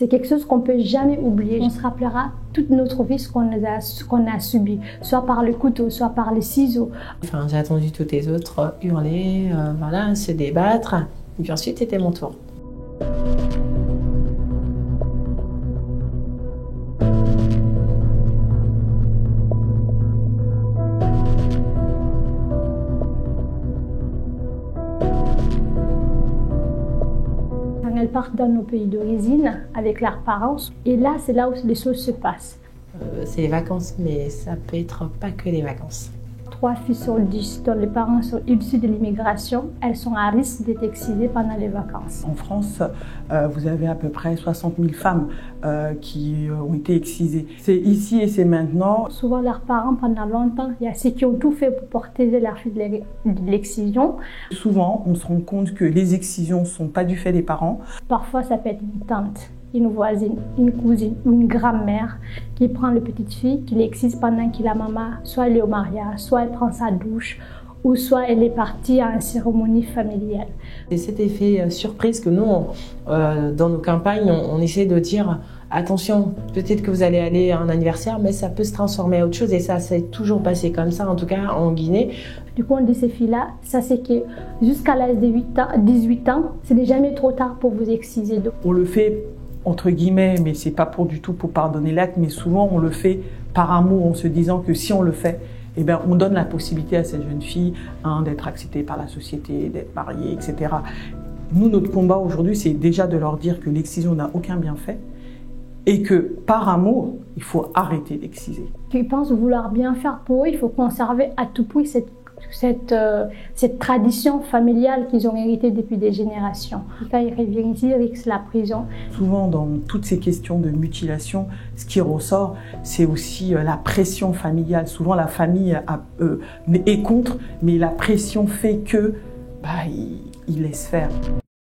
C'est quelque chose qu'on ne peut jamais oublier. On se rappellera toute notre vie ce qu'on a subi, soit par le couteau, soit par les ciseaux. Enfin, j'ai attendu tous les autres hurler, voilà, se débattre. Et puis ensuite, c'était mon tour. Elles partent dans nos pays d'origine avec leurs parents. Et là, c'est là où les choses se passent. C'est les vacances, mais ça peut être pas que les vacances. 3 filles sur 10 dont les parents sont issus de l'immigration, elles sont à risque d'être excisées pendant les vacances. En France, vous avez à peu près 60 000 femmes qui ont été excisées. C'est ici et c'est maintenant. Souvent, leurs parents, pendant longtemps, il y a ceux qui ont tout fait pour protéger leur fille de l'excision. Souvent, on se rend compte que les excisions ne sont pas du fait des parents. Parfois, ça peut être une tante, une voisine, une cousine ou une grand-mère qui prend la petite fille, qui l'excise pendant que la maman, soit elle est au mariage, soit elle prend sa douche, ou soit elle est partie à une cérémonie familiale. C'est cet effet surprise que nous, dans nos campagnes, on essaie de dire attention, peut-être que vous allez aller à un anniversaire, mais ça peut se transformer à autre chose et ça s'est toujours passé comme ça, en tout cas en Guinée. Du coup, on dit ces filles-là, ça c'est que jusqu'à l'âge de 18 ans, ce n'est jamais trop tard pour vous exciser. On le fait entre guillemets, mais c'est pas du tout pour pardonner l'acte, mais souvent on le fait par amour en se disant que si on le fait, eh bien, on donne la possibilité à cette jeune fille d'être acceptée par la société, d'être mariée, etc. Nous, notre combat aujourd'hui, c'est déjà de leur dire que l'excision n'a aucun bienfait et que par amour, il faut arrêter d'exciser. Ils pensent vouloir bien faire pour eux, il faut conserver à tout prix cette tradition familiale qu'ils ont héritée depuis des générations. Quand ils reviennent ici, ils risquent la prison. Souvent, dans toutes ces questions de mutilation, ce qui ressort, c'est aussi la pression familiale. Souvent, la famille est contre, mais la pression fait que ils laissent faire.